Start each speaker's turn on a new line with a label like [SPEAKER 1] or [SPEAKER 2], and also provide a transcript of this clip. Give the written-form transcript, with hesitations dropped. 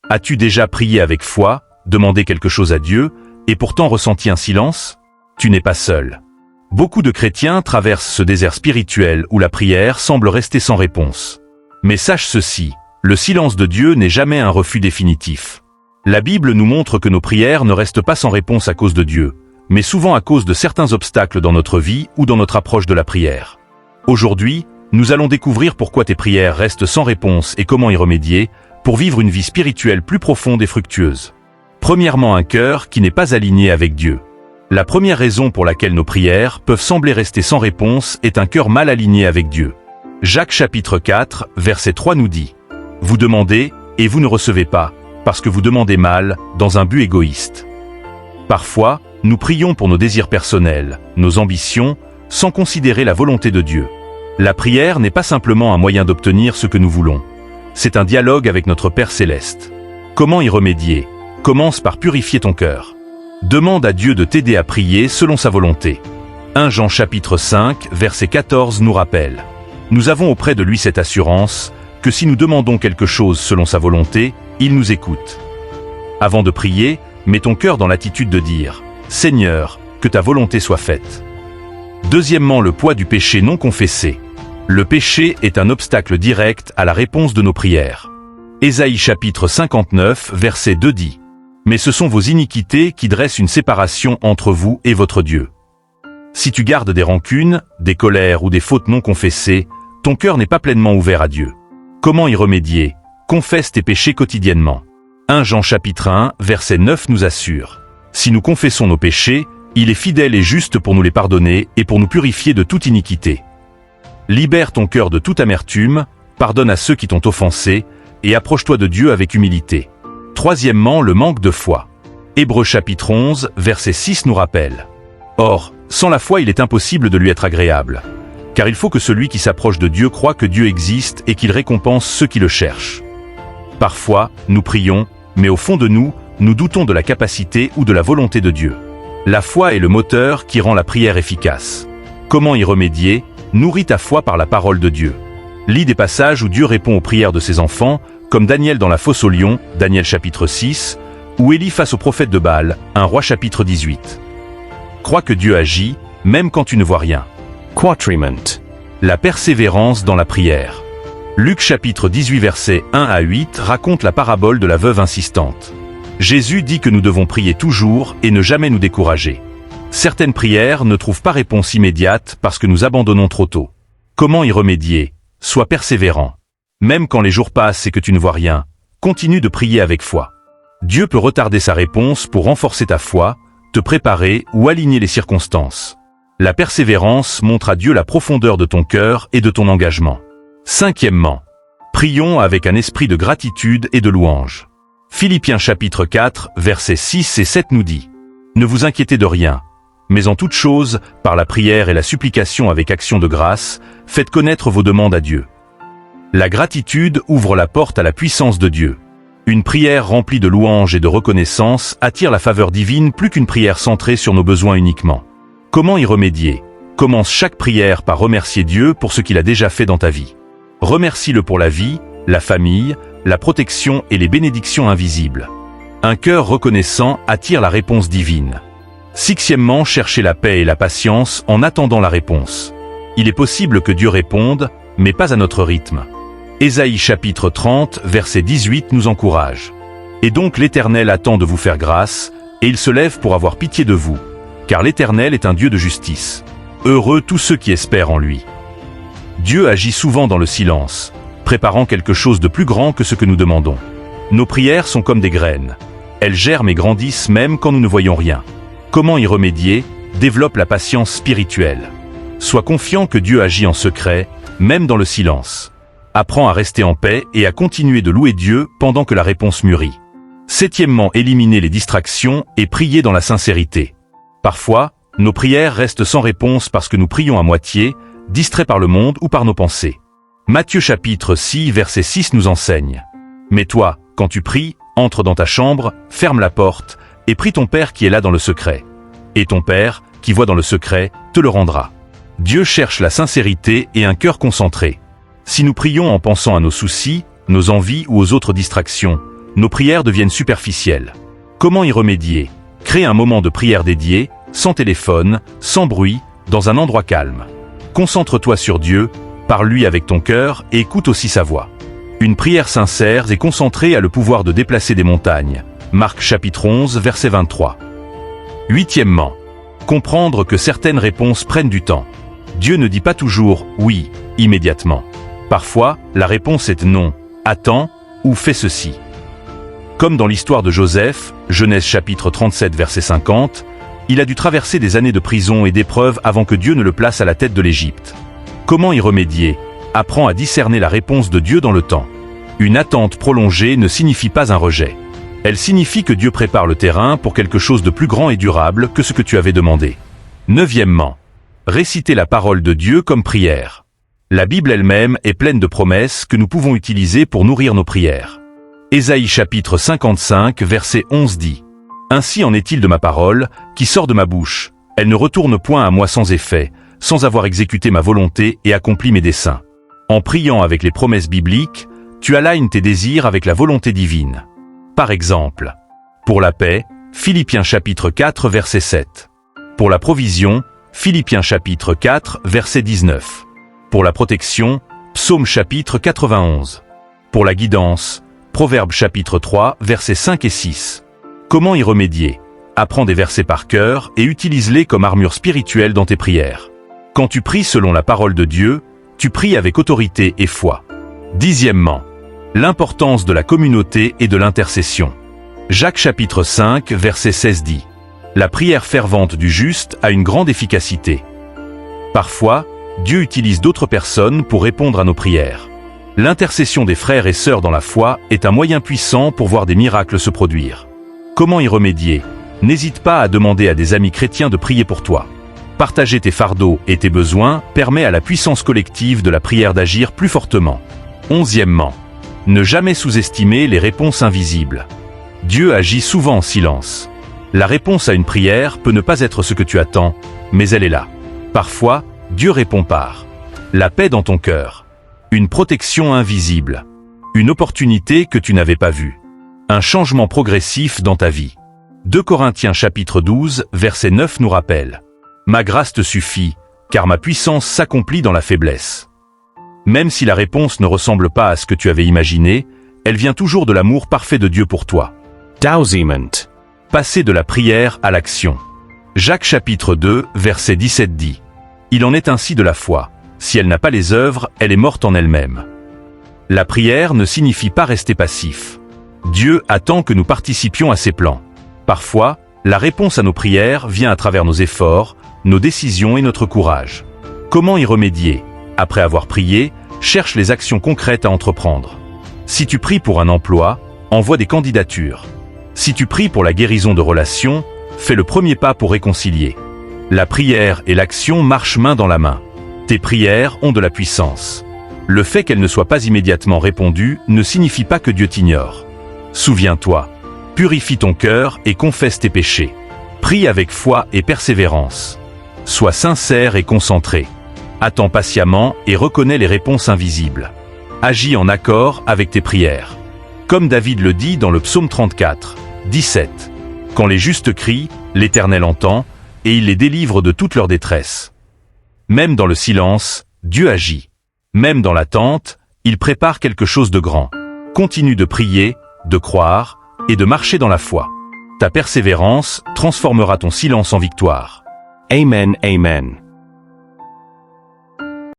[SPEAKER 1] As-tu déjà prié avec foi, demandé quelque chose à Dieu, et pourtant ressenti un silence? Tu n'es pas seul. Beaucoup de chrétiens traversent ce désert spirituel où la prière semble rester sans réponse. Mais sache ceci, le silence de Dieu n'est jamais un refus définitif. La Bible nous montre que nos prières ne restent pas sans réponse à cause de Dieu, mais souvent à cause de certains obstacles dans notre vie ou dans notre approche de la prière. Aujourd'hui, nous allons découvrir pourquoi tes prières restent sans réponse et comment y remédier, pour vivre une vie spirituelle plus profonde et fructueuse. Premièrement, un cœur qui n'est pas aligné avec Dieu. La première raison pour laquelle nos prières peuvent sembler rester sans réponse est un cœur mal aligné avec Dieu. Jacques chapitre 4, verset 3 nous dit « Vous demandez, et vous ne recevez pas, parce que vous demandez mal, dans un but égoïste. » Parfois, nous prions pour nos désirs personnels, nos ambitions, sans considérer la volonté de Dieu. La prière n'est pas simplement un moyen d'obtenir ce que nous voulons. C'est un dialogue avec notre Père Céleste. Comment y remédier? Commence par purifier ton cœur. Demande à Dieu de t'aider à prier selon sa volonté. 1 Jean chapitre 5, verset 14 nous rappelle « Nous avons auprès de lui cette assurance que si nous demandons quelque chose selon sa volonté, il nous écoute. » Avant de prier, mets ton cœur dans l'attitude de dire « Seigneur, que ta volonté soit faite. » Deuxièmement, le poids du péché non confessé. Le péché est un obstacle direct à la réponse de nos prières. Ésaïe chapitre 59, verset 2 dit « Mais ce sont vos iniquités qui dressent une séparation entre vous et votre Dieu. » Si tu gardes des rancunes, des colères ou des fautes non confessées, ton cœur n'est pas pleinement ouvert à Dieu. Comment y remédier? Confesse tes péchés quotidiennement. 1 Jean chapitre 1, verset 9 nous assure « Si nous confessons nos péchés, il est fidèle et juste pour nous les pardonner et pour nous purifier de toute iniquité. » Libère ton cœur de toute amertume, pardonne à ceux qui t'ont offensé, et approche-toi de Dieu avec humilité. Troisièmement, le manque de foi. Hébreux chapitre 11, verset 6 nous rappelle « Or, sans la foi il est impossible de lui être agréable, car il faut que celui qui s'approche de Dieu croie que Dieu existe et qu'il récompense ceux qui le cherchent. » Parfois, nous prions, mais au fond de nous, nous doutons de la capacité ou de la volonté de Dieu. La foi est le moteur qui rend la prière efficace. Comment y remédier? Nourris ta foi par la parole de Dieu. Lis des passages où Dieu répond aux prières de ses enfants, comme Daniel dans la fosse aux lions, Daniel chapitre 6, ou Élie face au prophète de Baal, 1 Roi chapitre 18. Crois que Dieu agit, même quand tu ne vois rien. Quatriment. La persévérance dans la prière. Luc chapitre 18 versets 1 à 8 raconte la parabole de la veuve insistante. Jésus dit que nous devons prier toujours et ne jamais nous décourager. Certaines prières ne trouvent pas réponse immédiate parce que nous abandonnons trop tôt. Comment y remédier? Sois persévérant. Même quand les jours passent et que tu ne vois rien, continue de prier avec foi. Dieu peut retarder sa réponse pour renforcer ta foi, te préparer ou aligner les circonstances. La persévérance montre à Dieu la profondeur de ton cœur et de ton engagement. Cinquièmement, prions avec un esprit de gratitude et de louange. Philippiens chapitre 4, versets 6 et 7 nous dit « Ne vous inquiétez de rien, mais en toute chose, par la prière et la supplication avec action de grâce, faites connaître vos demandes à Dieu. » La gratitude ouvre la porte à la puissance de Dieu. Une prière remplie de louanges et de reconnaissance attire la faveur divine plus qu'une prière centrée sur nos besoins uniquement. Comment y remédier? Commence chaque prière par remercier Dieu pour ce qu'il a déjà fait dans ta vie. Remercie-le pour la vie, la famille, la protection et les bénédictions invisibles. Un cœur reconnaissant attire la réponse divine. Sixièmement, cherchez la paix et la patience en attendant la réponse. Il est possible que Dieu réponde, mais pas à notre rythme. Ésaïe chapitre 30, verset 18 nous encourage. « Et donc l'Éternel attend de vous faire grâce, et il se lève pour avoir pitié de vous, car l'Éternel est un Dieu de justice. Heureux tous ceux qui espèrent en lui. » Dieu agit souvent dans le silence, préparant quelque chose de plus grand que ce que nous demandons. Nos prières sont comme des graines. Elles germent et grandissent même quand nous ne voyons rien. Comment y remédier? Développe la patience spirituelle. Sois confiant que Dieu agit en secret, même dans le silence. Apprends à rester en paix et à continuer de louer Dieu pendant que la réponse mûrit. Septièmement, éliminer les distractions et prier dans la sincérité. Parfois, nos prières restent sans réponse parce que nous prions à moitié, distraits par le monde ou par nos pensées. Matthieu chapitre 6 verset 6 nous enseigne. « Mais toi, quand tu pries, entre dans ta chambre, ferme la porte, et prie ton Père qui est là dans le secret. Et ton Père, qui voit dans le secret, te le rendra. » Dieu cherche la sincérité et un cœur concentré. Si nous prions en pensant à nos soucis, nos envies ou aux autres distractions, nos prières deviennent superficielles. Comment y remédier? Crée un moment de prière dédié, sans téléphone, sans bruit, dans un endroit calme. Concentre-toi sur Dieu, parle-lui avec ton cœur et écoute aussi sa voix. Une prière sincère et concentrée a le pouvoir de déplacer des montagnes. Marc chapitre 11, verset 23. Huitièmement, comprendre que certaines réponses prennent du temps. Dieu ne dit pas toujours « oui » immédiatement. Parfois, la réponse est « non », « attends » ou « fais ceci ». Comme dans l'histoire de Joseph, Genèse chapitre 37 verset 50, il a dû traverser des années de prison et d'épreuves avant que Dieu ne le place à la tête de l'Égypte. Comment y remédier? Apprends à discerner la réponse de Dieu dans le temps. Une attente prolongée ne signifie pas un rejet. Elle signifie que Dieu prépare le terrain pour quelque chose de plus grand et durable que ce que tu avais demandé. Neuvièmement, réciter la parole de Dieu comme prière. La Bible elle-même est pleine de promesses que nous pouvons utiliser pour nourrir nos prières. Ésaïe chapitre 55 verset 11 dit « Ainsi en est-il de ma parole, qui sort de ma bouche. Elle ne retourne point à moi sans effet, sans avoir exécuté ma volonté et accompli mes desseins. » En priant avec les promesses bibliques, tu alignes tes désirs avec la volonté divine. Par exemple, pour la paix, Philippiens chapitre 4 verset 7. Pour la provision, Philippiens chapitre 4 verset 19. Pour la protection, Psaume chapitre 91. Pour la guidance, Proverbes chapitre 3 versets 5 et 6. Comment y remédier? Apprends des versets par cœur et utilise-les comme armure spirituelle dans tes prières. Quand tu pries selon la parole de Dieu, tu pries avec autorité et foi. Dixièmement, l'importance de la communauté et de l'intercession. Jacques chapitre 5 verset 16 dit « La prière fervente du juste a une grande efficacité. » Parfois, Dieu utilise d'autres personnes pour répondre à nos prières. L'intercession des frères et sœurs dans la foi est un moyen puissant pour voir des miracles se produire. Comment y remédier? N'hésite pas à demander à des amis chrétiens de prier pour toi. Partager tes fardeaux et tes besoins permet à la puissance collective de la prière d'agir plus fortement. Onzièmement, ne jamais sous-estimer les réponses invisibles. Dieu agit souvent en silence. La réponse à une prière peut ne pas être ce que tu attends, mais elle est là. Parfois, Dieu répond par la paix dans ton cœur, une protection invisible, une opportunité que tu n'avais pas vue, un changement progressif dans ta vie. 2 Corinthiens chapitre 12, verset 9 nous rappelle « Ma grâce te suffit, car ma puissance s'accomplit dans la faiblesse. » Même si la réponse ne ressemble pas à ce que tu avais imaginé, elle vient toujours de l'amour parfait de Dieu pour toi. Dowsement. Passer de la prière à l'action. Jacques chapitre 2, verset 17 dit « Il en est ainsi de la foi. Si elle n'a pas les œuvres, elle est morte en elle-même. » La prière ne signifie pas rester passif. Dieu attend que nous participions à ses plans. Parfois, la réponse à nos prières vient à travers nos efforts, nos décisions et notre courage. Comment y remédier? Après avoir prié, cherche les actions concrètes à entreprendre. Si tu pries pour un emploi, envoie des candidatures. Si tu pries pour la guérison de relations, fais le premier pas pour réconcilier. La prière et l'action marchent main dans la main. Tes prières ont de la puissance. Le fait qu'elles ne soient pas immédiatement répondues ne signifie pas que Dieu t'ignore. Souviens-toi, purifie ton cœur et confesse tes péchés. Prie avec foi et persévérance. Sois sincère et concentré. Attends patiemment et reconnais les réponses invisibles. Agis en accord avec tes prières. Comme David le dit dans le psaume 34, 17. Quand les justes crient, l'Éternel entend, et il les délivre de toute leur détresse. Même dans le silence, Dieu agit. Même dans l'attente, il prépare quelque chose de grand. Continue de prier, de croire, et de marcher dans la foi. Ta persévérance transformera ton silence en victoire. Amen, amen.